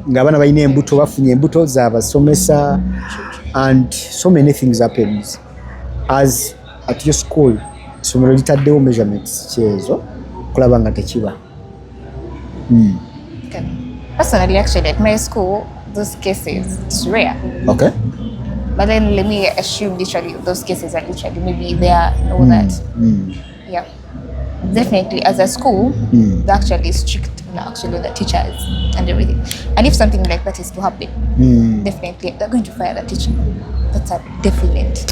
ng'abaana balina embuto bafunye embuto zaabasomesa and so many things happens as at your school. Somero litaddewo measurements kyezo kulaba nga tekiba. Personally, actually, at my school, those cases, it's rare. Okay. But then let me assume literally those cases are literally maybe there and all that. Yeah. Definitely, as a school, they're actually strict, actually, the teachers and everything. And if something like that is to happen, definitely, they're going to fire the teacher. That's a definite.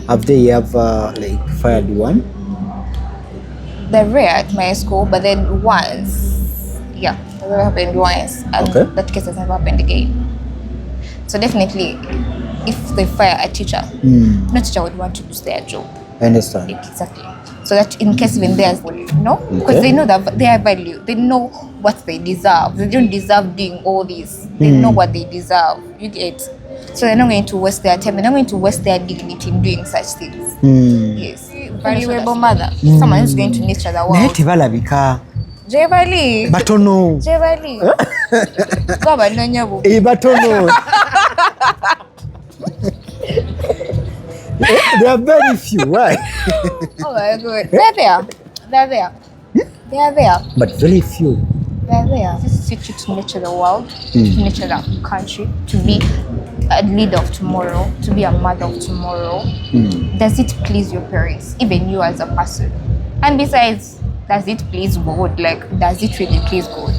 Have they ever like fired one? They're rare at my school, but then once, yeah, it happened once, and that case has never happened again. So definitely, if they fire a teacher, no teacher would want to lose their job. I understand. Exactly. So that in case even theirs will, because they know that their value, they know what they deserve. They don't deserve doing all this. They know what they deserve. You get. So they're not going to waste their time. They're not going to waste their dignity in doing such things. Yes. Valuable mother. Someone who's going to nurture the world. Balabika. Jevali. Batono. Jevali. Baba nonyabu. Batono. There are very few, right? Oh my God. They're there. They are there. But very few. They're there. This is teach you to nurture the world, to nurture the country, to be a leader of tomorrow, to be a mother of tomorrow. Does it please your parents, even you as a person? And besides, does it please God? Like, does it really please God?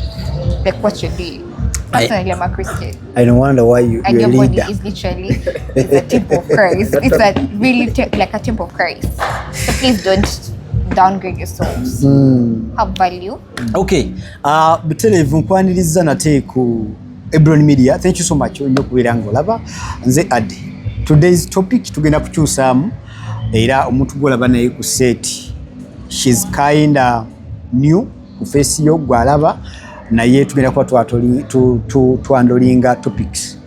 Like what you're doing? Personally, I'm a Christian. I don't wonder why you're and your body leader. is literally it's a temple of Christ. It's a really like a temple of Christ. So please don't downgrade yourselves. Have value. Okay. Butelevu nkwaniriza nate ku Ebron Media. Thank you so much nnyo kubeera ng'olaba. Nze Adi. Today's topic tugenda kukyusaamu era omuntu gw'olaba naye ku set. She's kinda new ku face yo gw'alaba. Naye tugenda kuba twandolinga topics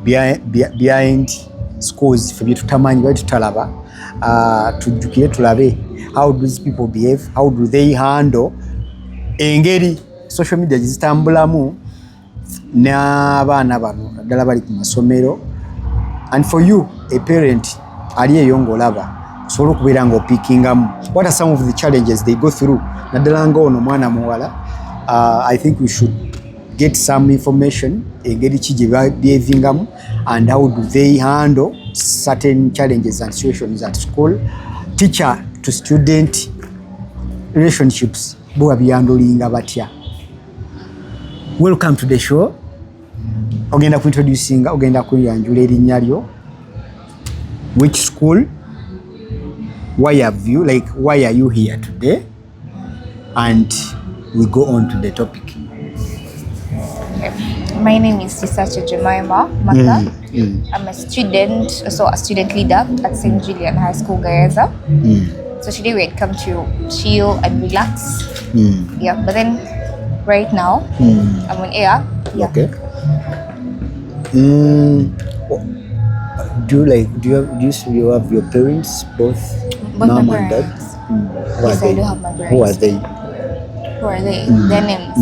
behind schools fe byetutamanyi bali tutalaba tujjukire tulabe how do these people behave, how do they handle engeri social media zitambulamu n'abaana bano naddala bali ku masomero. And for you a parent ali eyo ng'olaba osobola okubeera ng'opickingamu what are some of the challenges they go through naddala ng'ono mwana muwala. I think we should get some information engeri ki gye behavingamu and how do they handle certain challenges and situations at school. Teacher to student relationships bo babyandolinga batya. Welcome to the show. Ogenda kuintroducinga, ogenda kuyanjula erinnya lyo, which school, why are you here today, and we go on to the topic. My name is Sisache Jemima Mata. I'm a student, also a student leader at St. Julian High School, Gaeza. So today we had come to chill and relax. Yeah, but then right now I'm on air. Yeah. Okay. Do you have your parents, both mom and dad? Yes, I do have my parents. Who are they? Their names.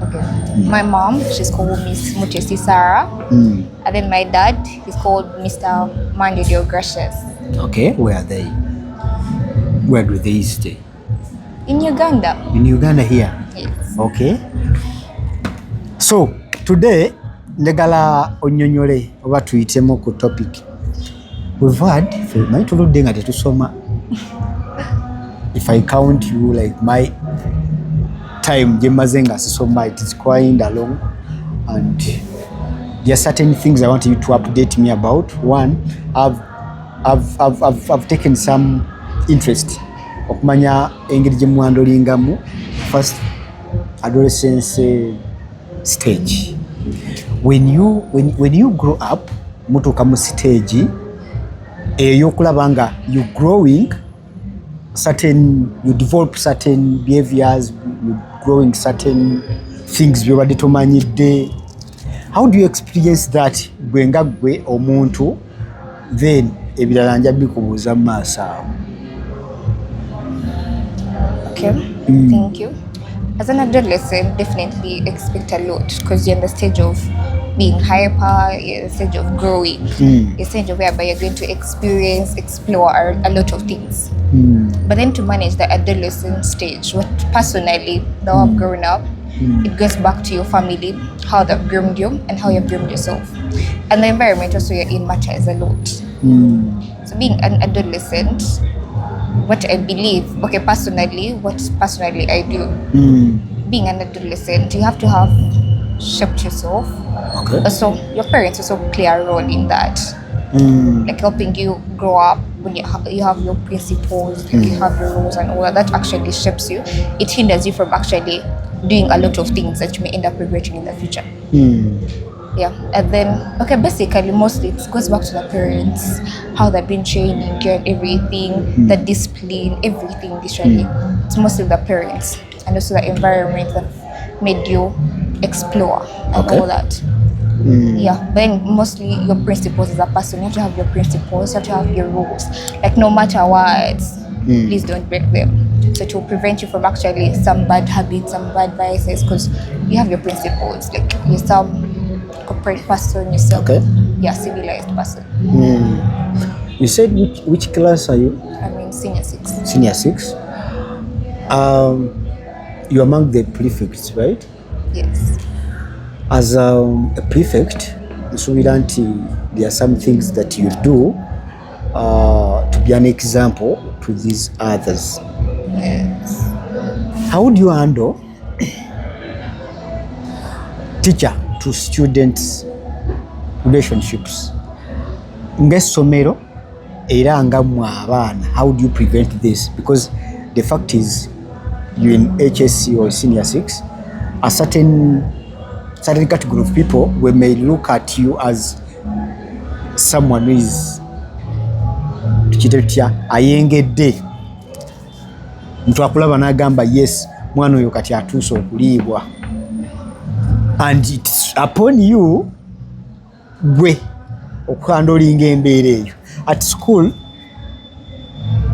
Okay. My mom, she's called Miss Mutesi Sarah. And then my dad, he's called Mr. Mandidio Gracious. Okay, where are they? Where do they stay? In Uganda. In Uganda here? Yes. Okay. So, today, njagala onyonyole oba tuyitemu ku topic. We've had, if I count you like my time Jemazenga sisoma, it is quite long, and there are certain things I want you to update me about. One, I've taken some interest okumanya engeri gye mwandolingamu first adolescence stage. When you grow up mutuuka mu stage eyokulaba nga you growing you develop certain behaviors, you growing certain things byobadde tomanyidde. How do you experience that gwe nga gwe omuntu, then ebirala nja bikubuuza mu maaso awo? Okay, thank you. As an adolescent, definitely expect a lot because you're in the stage of being hyper, you're in the stage of growing, you're a stage of whereby you're going to experience, explore a lot of things. But then to manage the adolescent stage, what personally, now I've grown up, it goes back to your family, how they've groomed you and how you've groomed yourself. And the environment also you're in matters a lot. So being an adolescent, what I believe, personally I do. Being an adolescent, you have to have shaped yourself. Okay. So your parents also play a role in that. Like helping you grow up when you have your principles, like you have your rules and all that actually shapes you. It hinders you from actually doing a lot of things that you may end up regretting in the future. Yeah, and then basically mostly it goes back to the parents, how they've been training you and everything, the discipline, everything literally. It's mostly the parents and also the environment that made you explore and all that. Yeah, then mostly your principles as a person. You have to have your principles, you have to have your rules. Like no matter what, please don't break them. So it will prevent you from actually some bad habits, some bad vices, because you have your principles. Like you're some corporate person, you're some civilized person. You said which class are you? I'm in senior 6. Senior 6. You're among the prefects, right? Yes. As a prefect, there are some things that you do to be an example to these others. Yes. How would you handle teacher to students relationships? Ngesomero era nga mwe abaana, how do you prevent this? Because the fact is, you in HSC or senior 6, a certain category of people we may look at you as someone who is ayengedde, mtu akulaba n'agamba yes mwana oyo kati atuuse okuliibwa, and it's upon you gwe okuhandolinga embeera eyo. At school,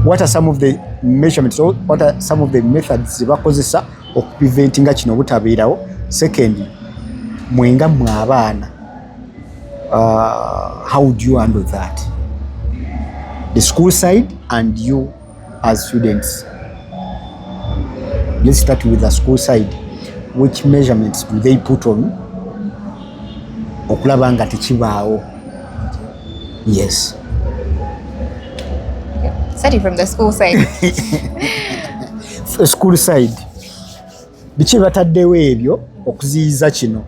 what are some of the measurements or what are some of the methods bakozesa okupreventinga kino obutabeerawo? Secondly, mwenga mwe abaana, how would you handle that? The school side and you as students. Let's start with the school side. Which measurements do they put on okulaba nga tekibaawo? Yes. Starting from the school side. School side. Biki bataddewo ebyo okuziyiza kino?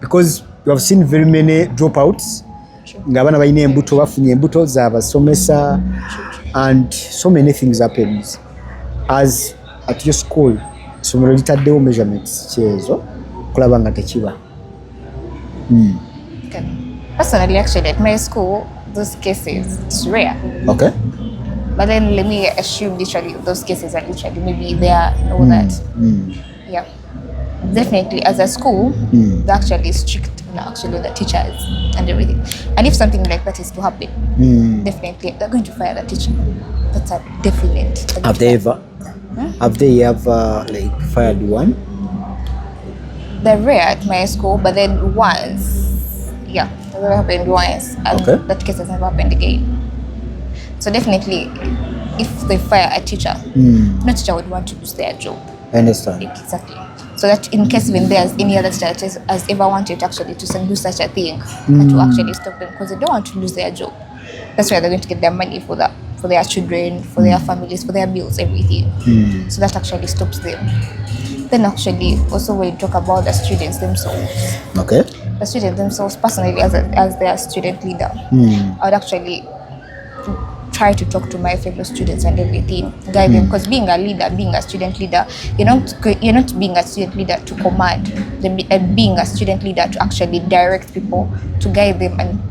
Because you have seen very many dropouts. Nga abaana balina embuto, bafunye embuto zaabasomesa, and so many things happens. As at your school, somero litaddewo measurements kyezo okulaba nga tekiba. Personally, actually, at my school, those cases, it's rare. Okay. But then let me assume literally those cases are literally maybe there and all that. Yeah. Definitely, as a school, they're actually strict on actually the teachers and everything. And if something like that is to happen, definitely they're going to fire the teacher. That's a definite. Have they ever like fired one? They're rare at my school, but then once, yeah, that happened once, and that case has never happened again. So definitely, if they fire a teacher, no teacher would want to lose their job. I understand. Exactly. So that in case when there's any other teacher that has ever wanted actually to do such a thing, that will actually stop them because they don't want to lose their job. That's why they're going to get their money for their children, for their families, for their bills, everything. So that actually stops them. Then actually, also when you talk about the students themselves. Okay. The students themselves, personally, as their student leader, I would actually try to talk to my fellow students and everything, guide them, because being a leader, being a student leader, you're not being a student leader to command, being a student leader to actually direct people, to guide them and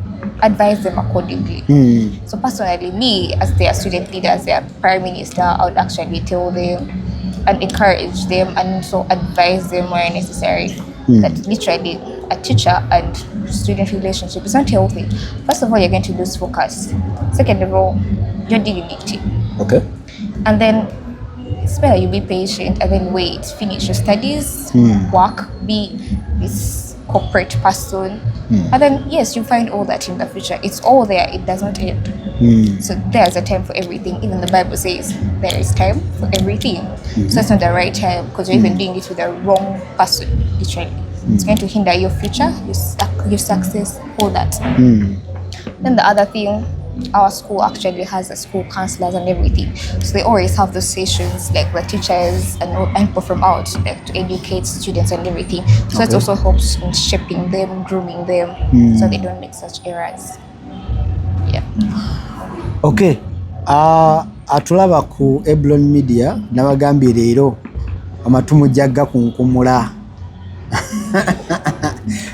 advise them accordingly. So personally, me as their student leader, as their prime minister, I would actually tell them and encourage them and also advise them where necessary. That literally a teacher and student relationship is not healthy. First of all, you're going to lose focus. Second of all, you're dealing with it. Okay. And then it's better you be patient and then wait, finish your studies, work, be this corporate person, and then yes, you find all that in the future. It's all there, it does not end. So there's a time for everything. Even the Bible says there is time for everything. So it's not the right time because you're even doing it with the wrong person, literally. It's going to hinder your future, your success, all that. Then the other thing, our school actually has a school counselors and everything. So they always have those sessions, like the teachers and people from out, like to educate students and everything. So it also helps in shaping them, grooming them, so they don't make such errors. Yeah. Okay. Atulaba ku Eblon Media nabagambye leero amatumu jagga kunkumula.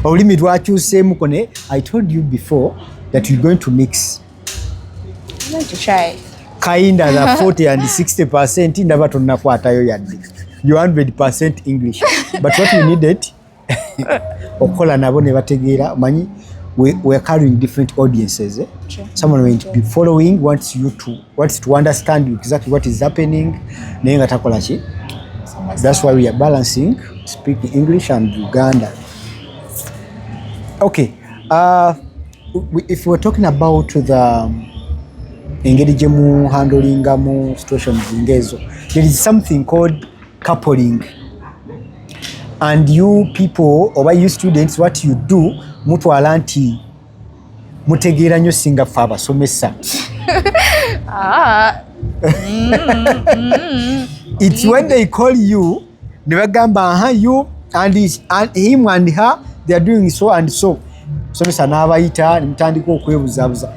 Olulimi lwakyuseemu kone. I told you before that you're going to mix. I'm going to try. Kind of the 40 and 60% ndaba tonnakwatayo yadde. You 100% English. But what we needed okola nabo ne bategeera manyi we're carrying different audiences. Sure. Someone will be following wants to understand exactly what is happening. Naye nga takola ki? That's why we are balancing speaking English and Uganda. Okay. If we're talking about the engeri gye mu handlingamu situations ngezo, there is something called coupling. And you people, or you students, what you do, mutwala nti mutegeera nnyo singa ffe abasomesa. It's when they call you, ne bagamba you and him and her, they are doing so and so. Somesa n'abayita ne mutandika okwebuzaabuza.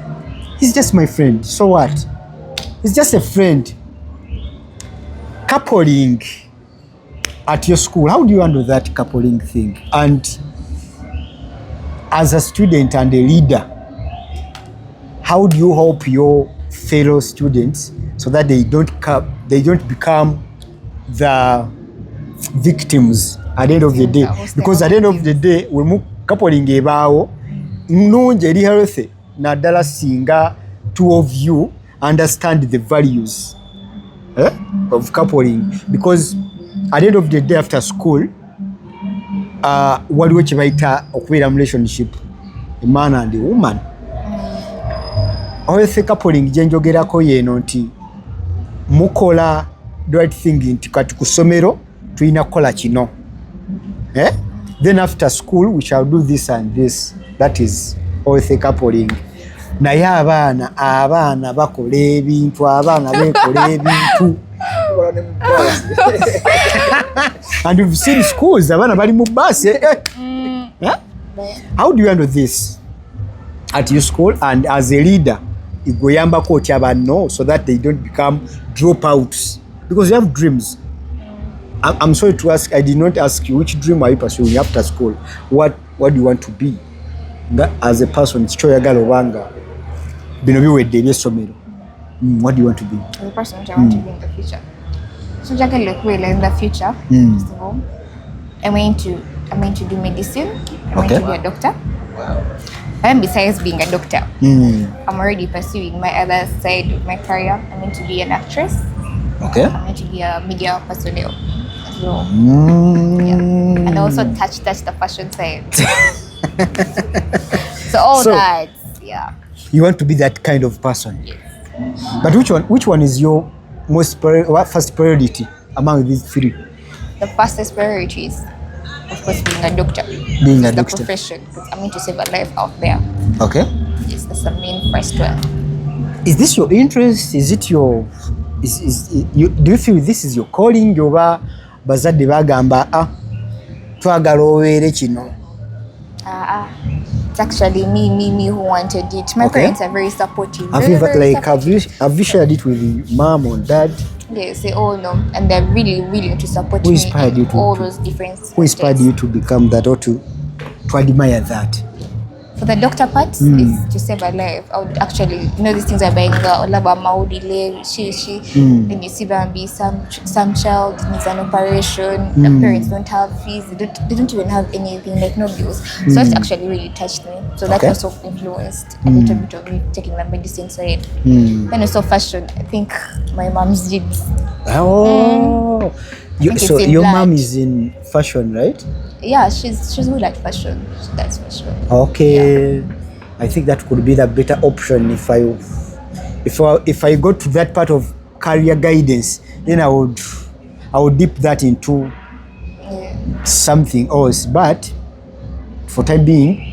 He's just my friend, so what? He's just a friend. Coupling at your school, how do you handle that coupling thing? And as a student and a leader, how do you help your fellow students so that they don't become the victims at the end of the day? Because at the end of the day, we coupling ebaawo nnungi eri healthy naddala singa two of you understand the values of coupling. Because at the end of the day after school, waliwo kye bayita okubeera mu relationship, a man and a woman. Healthy coupling gye njogerako yeeno nti mukola the right thing nti kati ku ssomero tulina kukola kino. Then after school we shall do this and this. That is healthy coupling. Naye abaana bakola ebintu, abaana bekola ebintu. And we've seen schools, abaana bali mu bus. How do you handle this at your school and as a leader? Igoyambako otya banno so that they don't become dropouts, because you have dreams. I'm sorry to ask, I did not ask you which dream are you pursuing after school. What do you want to be as a person? Choyagala obanga bino biwedde eby'essomero. What do you want to be? As a person, which I want to be in the future. So Jackie Lukwela in the future, first of all, I'm going to do medicine. I'm going to be a doctor. Wow. And besides being a doctor, I'm already pursuing my other side of my career. I'm going to be an actress. Okay. I'm going to be a media personnel as well. Yeah. And also touch the fashion side. So that, yeah. You want to be that kind of person? Yes. But which one is your first priority among these three? The fastest priority is, of course, being a doctor. Being a the doctor. profession, because I'm going to save a life out there. Okay. Yes, that's the main first one. Is this your interest? Is it your... do you feel this is your calling? Yoba bazadde bagamba twagala obeere kino? It's actually me who wanted it. My parents are very supportive. Have you shared it with your mom or dad? Yes, they all know, and they're really willing to support me in all those different Who inspired you to become that or to admire that? For the doctor part is to save a life. I would actually these things are buying then you see Bambi, some child needs an operation, the parents don't have fees, they don't even have anything, like no bills. So it actually really touched me. So that also influenced a little bit of me taking the medicine side. Then also fashion. I think my mom's genes. Oh, so your mom is in fashion, right? Yeah, she's good at fashion. That's fashion. Okay, yeah. I think that could be the better option if I go to that part of career guidance. Then I would dip that into something else. But for time being,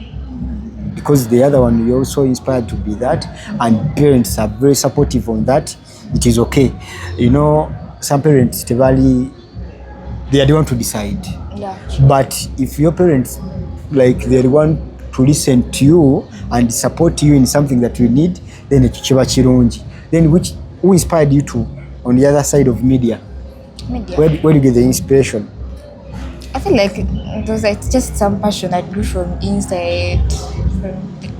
because the other one you're also inspired to be that, and parents are very supportive on that, it is okay. Some parents they don't want to decide. Yeah. But if your parents they want to listen to you and support you in something that you need, then it's chiba chirungi. Then who inspired you to on the other side of media? Where do you get the inspiration? I feel like those are just some passion that grew from inside.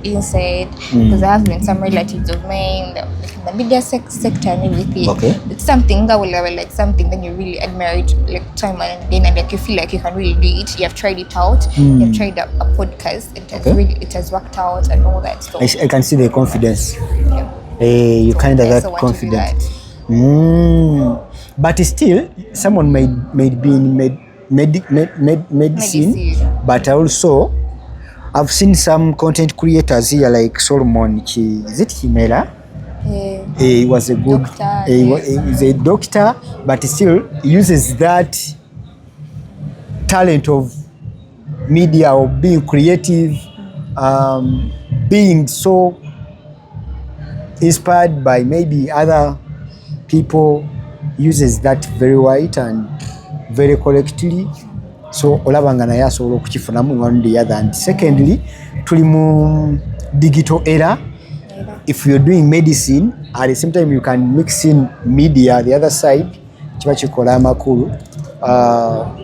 Because I have been some relatives of mine in the media sector and everything. Okay. It's something that will like something that you really admire it like time and again, and like you feel like you can really do it. You have tried it out. You have tried a podcast. It has worked out and all that stuff. I can see the confidence. Yeah. You kind of that confidence. But still, someone may be in medicine, but also I've seen some content creators here like Solomon. Is it Himera? Yeah. He was a good doctor. He's a doctor, but still uses that talent of media or being creative, being so inspired by maybe other people, uses that very right and very correctly. So olabanga naye asobola okukifunamu one the other. And secondly, tuli mu digital era. If you're doing medicine, at the same time you can mix in media the other side, kiba kikola amakulu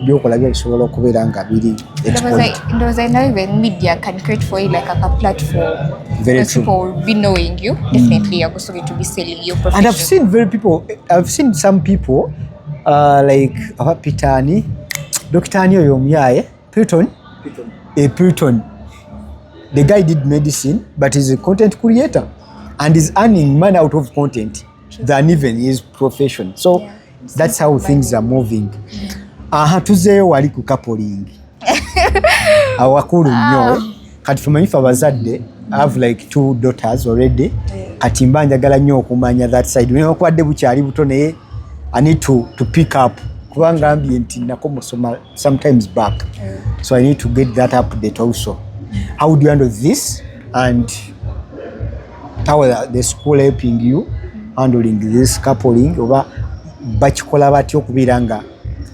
byokola byabisobola okubeera nga biri I know even media can create for you like a platform. Very true. People will be knowing you. Definitely you're also going to be selling your profession. And I've seen some people like Pitani, Dr. Anyo Yomyaye, Pilton. The guy did medicine, but he's a content creator and is earning money out of content than even his profession. So that's how things are moving. Tuzeeyo wali ku coupling. Awakulu nnyo. Kati tumanyi ffe abazadde, I have like 2 daughters already. Kati mba njagala nnyo okumanya that side. Newankubadde bukyali buto naye I need to pick up. Kubanga ambient nako musoma sometimes back. So I need to get that update also. How would you handle this, and how are the school helping you handling this coupling? Oba bakikola batyo okubeera nga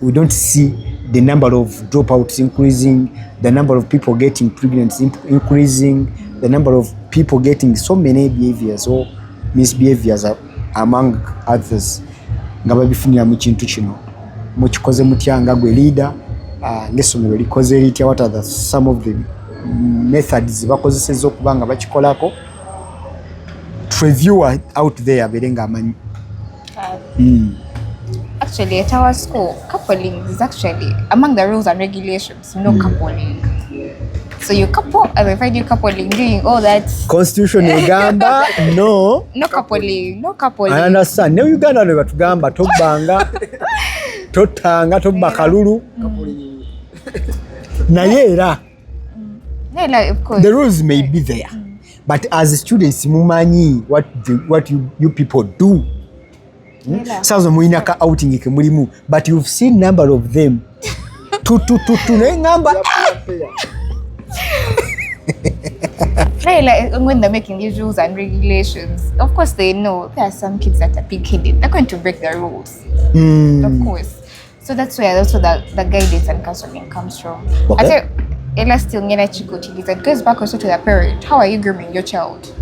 we don't see the number of dropouts increasing, the number of people getting pregnant increasing, the number of people getting so many behaviors or misbehaviors among others. Nga babifunira mu kintu kino mukikoze mutya nga gwe leader, n'essomero likoze litya, what are some of the methods bakozeseza okuba nga bakikolako to a viewer out there abeere nga amanyi? Actually, at our school, coupling is actually among the rules and regulations. No coupling. So you couple, and I find you coupling doing all that. Constitution Uganda, no. No coupling, no coupling. I understand. Ne Uganda ne batugamba tobanga, totanga, tobba kalulu. Naye era. Of course. The rules may be there, but as students, mumanyi what you people do. Sasa muina ka outing ke mulimu, but you've seen number of them. Tu ngamba. When they're making these rules and regulations, of course they know there are some kids that are big-headed. They're going to break the rules, of course. So that's where also the guidance and counseling comes from. Okay. Ella still it goes back also to the parent. How are you grooming your child?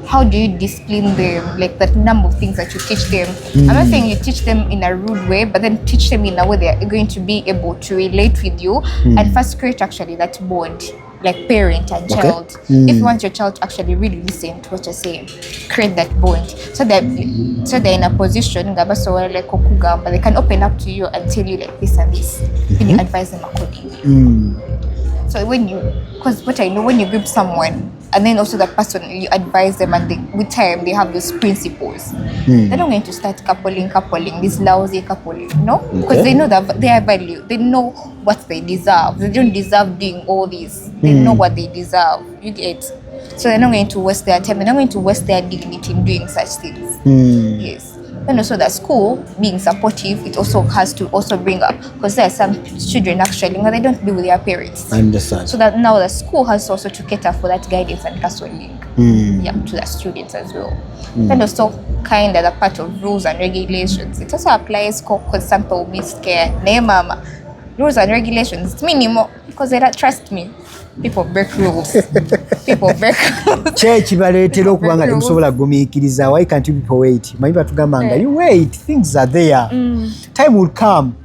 how do you discipline them, like the number of things that you teach them. I'm not saying you teach them in a rude way, but then teach them in a way they're going to be able to relate with you and first create actually that bond, like parent and child. If you want your child to actually really listen to what you're saying, create that bond so they're in a position like they can open up to you and tell you like this and this, and you advise them accordingly. So because what I know, when you group someone and then also the person, you advise them, and with time they have those principles. They're not going to start coupling, this lousy coupling, no? Because they know that they have value. They know what they deserve. They don't deserve doing all this. They know what they deserve. You get? So they're not going to waste their time. They're not going to waste their dignity in doing such things. Yes. And also that school being supportive, it also has to also bring up, because there are some children actually they don't be with their parents. I understand. So that now the school has also to cater for that guidance and counseling, to the students as well. And also kind of the part of rules and regulations. It also applies because some people will be scared. Nay, mama, rules and regulations, it's minimal because they don't trust me. People break rules. Church baletera okubanga temusobola gumiikiriza. Why can't you people wait? Maybe batugambanga you wait, things are there. Time will come.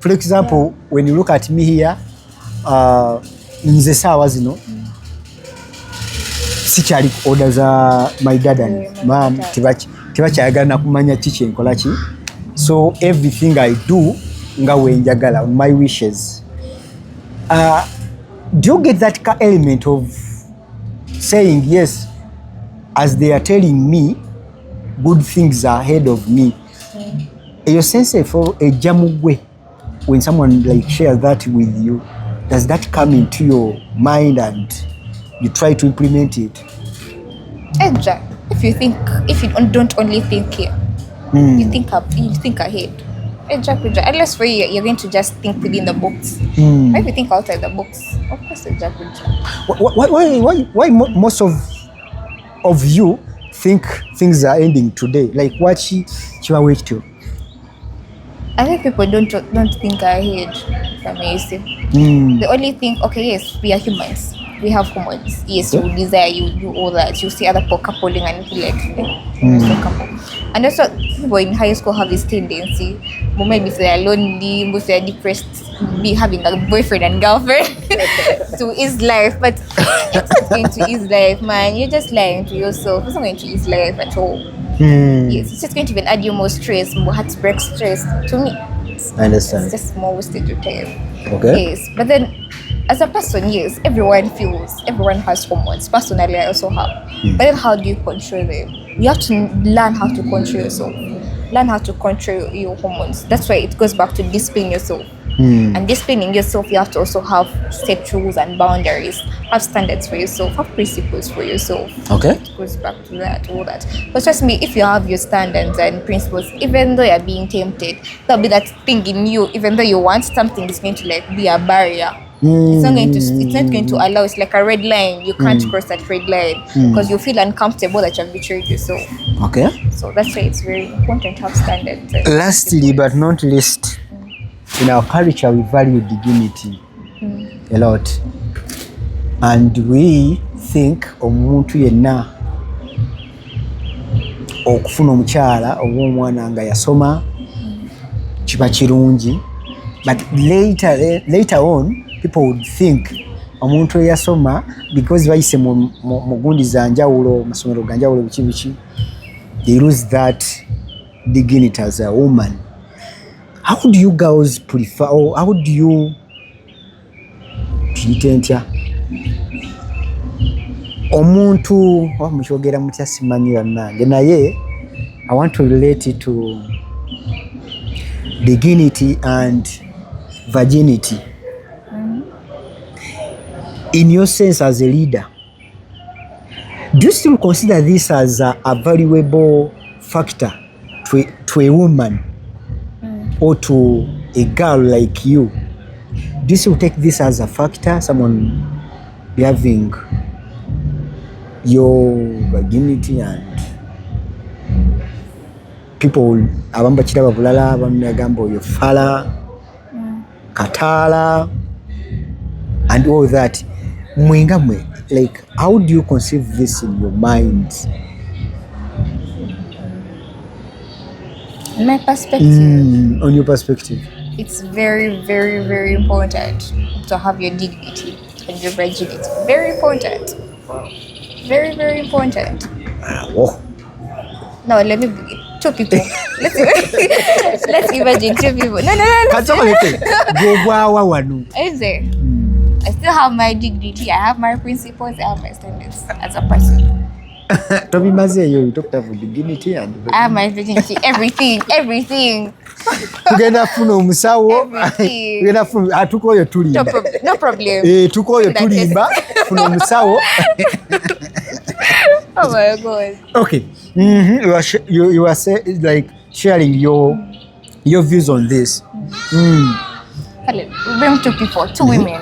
For example, when you look at me here, nze saawa zino sikyali order za my dad and mom tebakyayagala kumanya kiki enkola ki. So everything I do nga wenjagala, my wishes. Do you get that element of saying yes, as they are telling me good things are ahead of me? Your sense of a jamugwe, when someone like shares that with you, does that come into your mind and you try to implement it? If you don't only think here, you think ahead. Unless for you, you're going to just think within the box. If you think outside the box, of course, why most of you think things are ending today? Like what she wait to? I think people don't think ahead. They only think, okay, yes, we are humans. We have hormones. Yes, you desire, you do all that. You see other people coupling and you like, couple. And also, people in high school have this tendency, maybe if they are lonely, if they are depressed, be having a boyfriend and girlfriend to ease life. But it's not going to ease life, man. You're just lying to yourself. It's not going to ease life at all. Yes, it's just going to even add you more stress, more heartbreak stress. To me, I understand. It's just more wasted your time. Okay. Yes, but then as a person, yes, everyone has hormones. Personally, I also have. But then how do you control them? You have to learn how to control yourself. Learn how to control your hormones. That's why it goes back to disciplining yourself. And disciplining yourself, you have to also have set rules and boundaries, have standards for yourself, have principles for yourself. Okay. It goes back to that, all that. But trust me, if you have your standards and principles, even though you're being tempted, there'll be that thing in you, even though you want something, it's going to like be a barrier. It's not going to allow. It's like a red line. You can't cross that red line because you feel uncomfortable that you've betrayed yourself. Okay. So that's why it's very important to have standards. Lastly, but not least, in our culture we value dignity a lot, and we think omuntu yenna okufuna omukyala oba omwana nga yasoma kiba kirungi, but later on people would think omuntu eyasoma because bayise mu gundi za njawulo, masomero ga njawulo biki, they lose that dignity as a woman. How do you girls prefer, or how do you omuntu mukyogera mutya simanyi yannange naye I want to relate it to dignity and virginity. In your sense as a leader, do you still consider this as a valuable factor to a woman or to a girl like you? Do you still take this as a factor, someone having your virginity? And people abamba kiraba bulala bamagamba oyo fala katala and all that. mwengamwe, like how do you conceive this in your mind? In my perspective, On your perspective, it's very, very, very important to have your dignity and your virginity. Very important. Very, very important. oh. Now let me begin. 2 people. Let's imagine 2 people. No. Is there? I still have my dignity. I have my principles. I have my standards as a person. Toby Mazeyo, you talked about dignity and I have my dignity. Everything. Tugenda funa omusawo. Tugenda funa atukoyo tulimba. No problem. Tukoyo tulimba funa omusawo. Oh my God. Okay. You are like sharing your views on this. We bring 2 people, 2 women.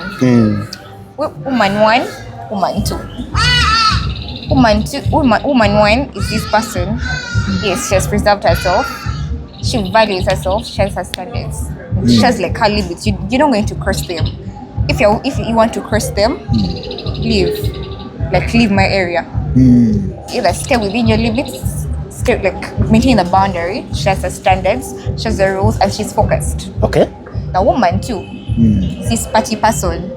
Woman 1, woman 2. Woman 1 is this person. Yes, she has preserved herself. She values herself. She has her standards. She has like her limits. You're not going to curse them. If you want to curse them, leave. Like leave my area. Either stay within your limits, stay like maintain the boundary. She has her standards. She has her rules, and she's focused. Okay. The woman too. This party person.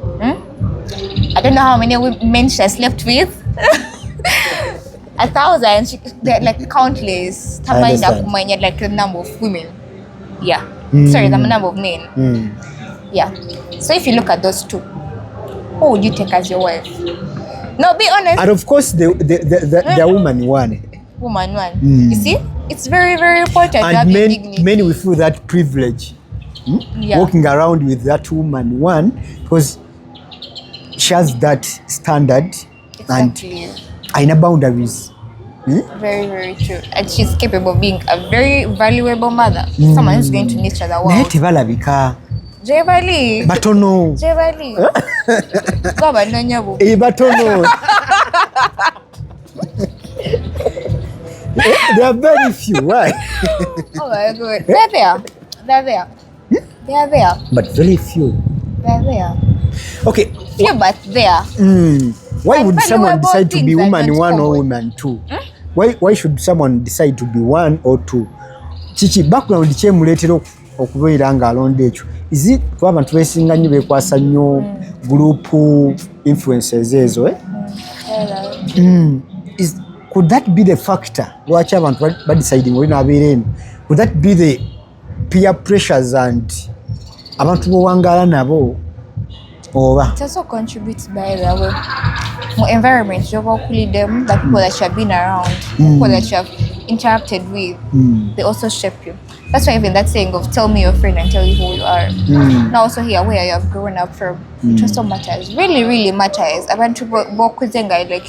I don't know how many men she has slept with. 1,000. They're like countless. Like the number of women. Yeah. Sorry, the number of men. Yeah. So if you look at those 2, who would you take as your wife? No, be honest. And of course, the woman 1. Woman 1. You see, it's very, very important. And many will feel that privilege. Walking around with that woman 1 because she has that standard. Exactly. And boundaries. Very, very true. And she's capable of being a very valuable mother. Someone who's going to nurture the world. Jevali. Batono. Jevali. Baba no nyabo. Batono. There are very few, right? Oh my God. They're there. But very few. They're there. Okay. Few, but there. Why would someone decide to be woman 1 or woman 2? Why should someone decide to be 1 or 2? Chichi background kyemuleetera okubeera nga alonda ekyo. Is it kuba abantu beesinga nnyo beekwasa nnyo group influences ezo? Could that be the factor lwaki abantu badeciding olina abeera eno? Could that be the peer pressures and abantu bowangaala nabo? It also contributes by the way. More environment, you have them, the people that you have been around, people that you have interacted with, they also shape you. That's why even that saying of tell me your friend and tell you who you are. Now also here where you have grown up from, it also matters. Really, really matters. Like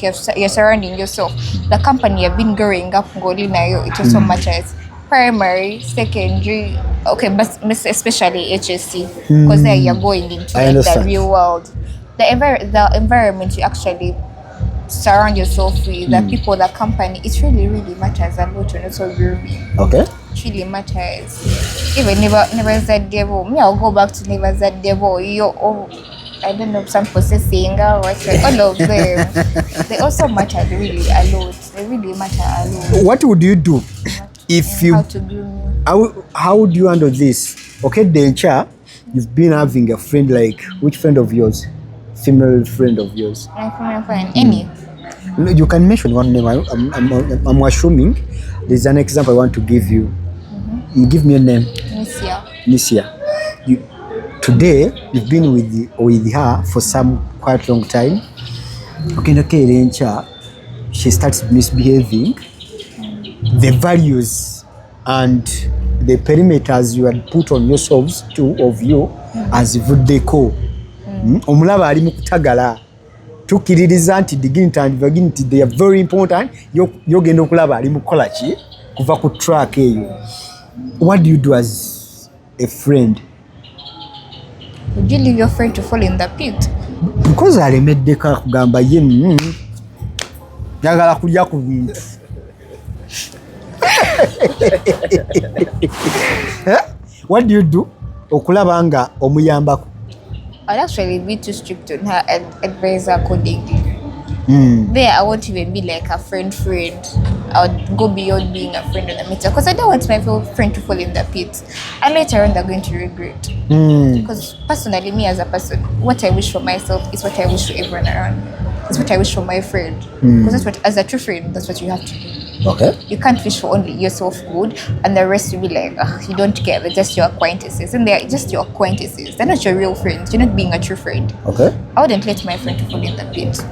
you're surrounding yourself. The company you've been growing up, it also matters. Primary, secondary, okay, but especially HSC, because there you're going into the real world. The environment you actually surround yourself with, the people, the company, it really, really matters a lot. And also really, okay, it really matters. Even never that devil. Me, I'll go back to never that devil. I don't know, some processing or what. All of them, they also matter really a lot. They really matter a lot. What would you do? If you how would you handle this? Okay, Dencha, you've been having a friend, like which friend of yours? Female friend of yours? My female friend, Amy. You can mention one name. I'm assuming there's an example I want to give you. You give me a name. Nisia. Today you've been with her for some quite long time. Okay, Dencha, she starts misbehaving. The values and the perimeters you had put on yourselves, 2 of you, as vuddeko. Omulaba ali mu kutagala. Tukiririza nti dignity and virginity, they are very important. Yogenda okulaba ali mu kola ki kuva ku track eyo. What do you do as a friend? Would you leave your friend to fall in the pit? Because alemeddeka kugamba ye njagala kulya ku bintu. What do you do okulaba nga omuyambako? I'd actually be too strict on her and advise her accordingly. There, I won't even be like a friend. I would go beyond being a friend on the meter because I don't want my friend to fall in the pit. And later on, they're going to regret. Because personally, me as a person, what I wish for myself is what I wish for everyone around me. It's what I wish for my friend. Because that's what, as a true friend, that's what you have to do. Okay. You can't wish for only yourself good and the rest will be like, you don't care, they're just your acquaintances. And they're just your acquaintances. They're not your real friends. You're not being a true friend. Okay. I wouldn't let my friend to fall in the pit.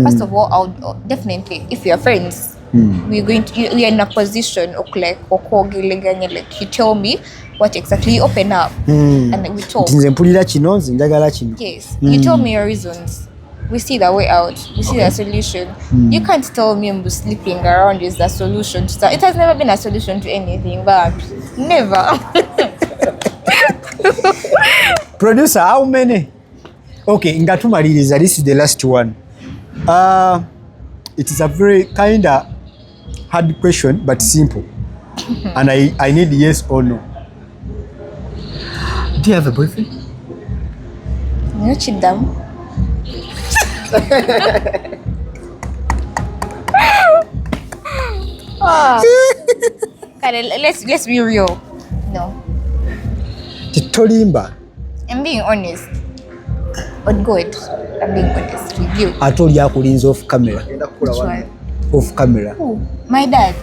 First of all, I would definitely, if you're friends, we're in a position of like you tell me what exactly, you open up and then we talk. Yes. You tell me your reasons. We see the way out. We see the solution. You can't tell me I'm sleeping around is the solution. It has never been a solution to anything, but never. Producer, how many? Okay, ngatumaliriza, this is the last one. It is a very kind of hard question, but simple. And I need yes or no. Do you have a boyfriend? No, cheat them. Let's be real. No. Tolimba. I'm being honest. But good. I'm being honest with you. I told you akulinza off camera. Which one? Off camera. Who? My dad.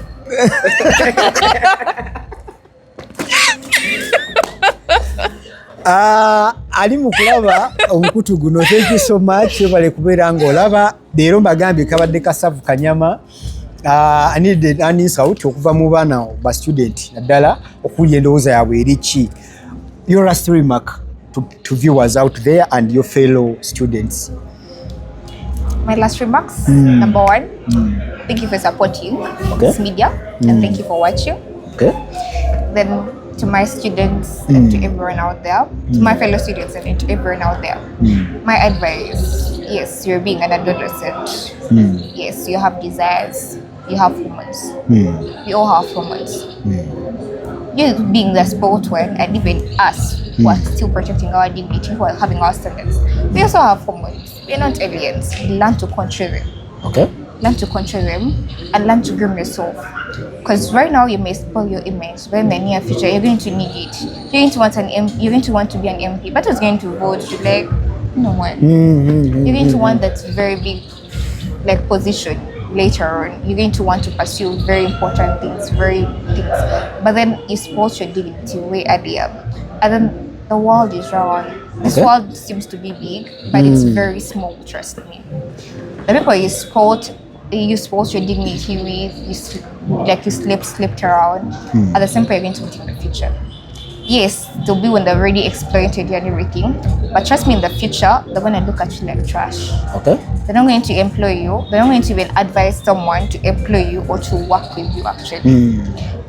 Ali mukulaba omukutu guno. Thank you so much. Yobale kubeera ng'olaba. Leero mbagambye kabadde kasavu kanyama. I needed an insight okuva mu baana ba student naddala okuli endowooza yaabwe eri ki. Your last remark to viewers out there and your fellow students. My last remarks. Number one, thank you for supporting this media and thank you for watching. Okay. Then to my students and to everyone out there, to my fellow students and to everyone out there, my advice, yes, you're being an adolescent. Yes, you have desires, you have hormones. We all have hormones. You being the sport one and even us who are still protecting our dignity, who are having our standards, we also have hormones. We're not aliens. Learn to control them. Okay. Learn to control them and learn to groom yourself. Because right now you may spoil your image, but in the near future you're going to need it. You're going to want to be an MP, but who's going to vote you? Like, no one. You're going to want that very big like position later on. You're going to want to pursue very important things, but then you spoil your dignity way earlier. And then the world is round. This world seems to be big, but it's very small, trust me. The people you spoil your dignity with, you slept around, at the same point you're going to meet in the future. Yes, they'll be when they've already exploited you and everything, but trust me, in the future, they're going to look at you like trash. Okay. They're not going to employ you. They're not going to even advise someone to employ you or to work with you, actually.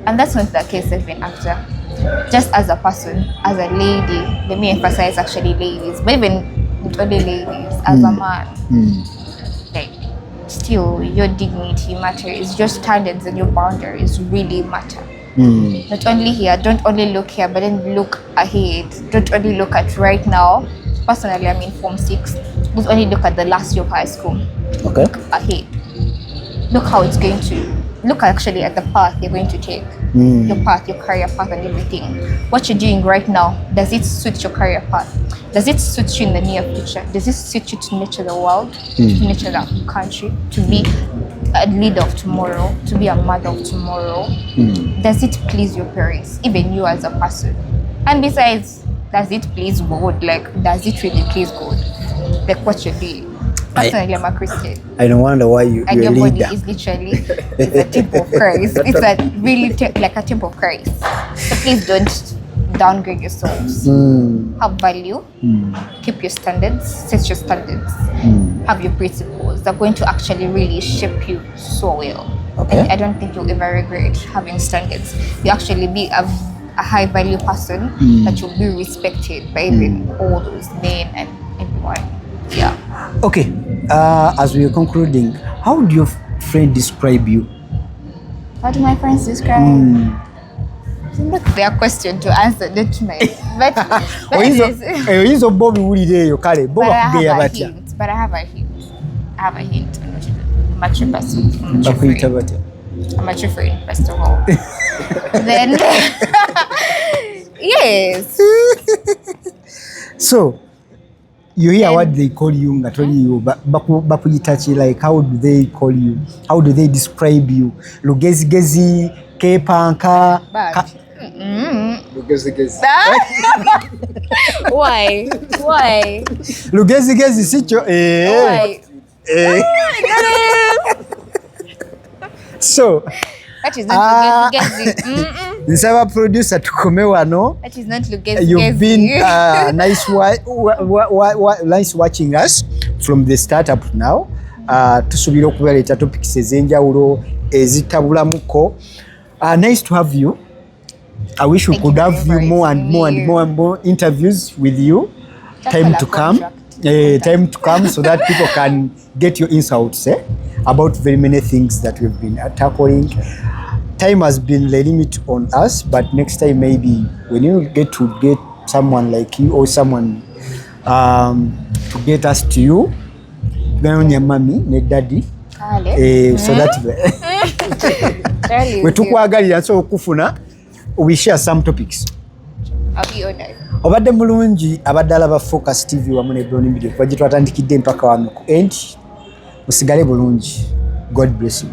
And that's not the case even after. Just as a person, as a lady, let me emphasize actually ladies, but even not only ladies, as a man, like, still, your dignity matters. Your standards and your boundaries really matter. Not only here, don't only look here, but then look ahead. Don't only look at right now. Personally, I'm in Form 6. Don't only look at the last year of high school. Okay. Look ahead. Look how it's going to. Look actually at the path you're going to take. Your path, your career path and everything. What you're doing right now, does it suit your career path? Does it suit you in the near future? Does it suit you to nurture the world, to nurture the country, to be a leader of tomorrow, to be a mother of tomorrow? Does it please your parents, even you as a person? And besides, does it please God? Like, does it really please God? Like what you're doing? Personally, I'm a Christian. I don't wonder why you're and your a body leader. is literally it's a temple of Christ. It's a really like a temple of Christ. So please don't downgrade yourselves. Have value. Keep your standards. Set your standards. Have your principles. They're going to actually really shape you so well. Okay. And I don't think you'll ever regret having standards. You actually be a high value person that will be respected by even all those men and everyone. Yeah. Okay. As we are concluding, how do your friend describe you? How do my friends describe? Not their question to answer, not mine. But oyinza obba obiwulira eyo kale bo bakugeya batya. But I have a hint. I have a hint. I'm a true person. Bakuyita batya? I'm a true friend, first of all. Then, yes. So, you hear what they call you, nga toli you, bakuyita ki, like how do they call you? How do they describe you? Lugezigezi, kepanka. Lugezigezi. Why? Lugezigezi sicho. Why? So, that is not Lugezi. Nsaba producer tukome wano. That is not Lugezi. You've been nice watching us from the start up now. Tusuubira okubaleta topics ez'enjawulo ezitabulamuko. Nice to have you. I wish we could have you more and more interviews with you. Time to come so that people can get your insights about very many things that we've been tackling. Time has been the limit on us, but next time maybe when you get someone like you or someone to get us to you, then your mommy, your daddy, so that we tukwagalira so okufuna we share some topics. I'll be honest. Obadde mulungi abaddala ba Focus TV wamu ne Bwiino Media kwa gye twatandikidde mpaka wano ku end. Musigale bulungi. God bless you.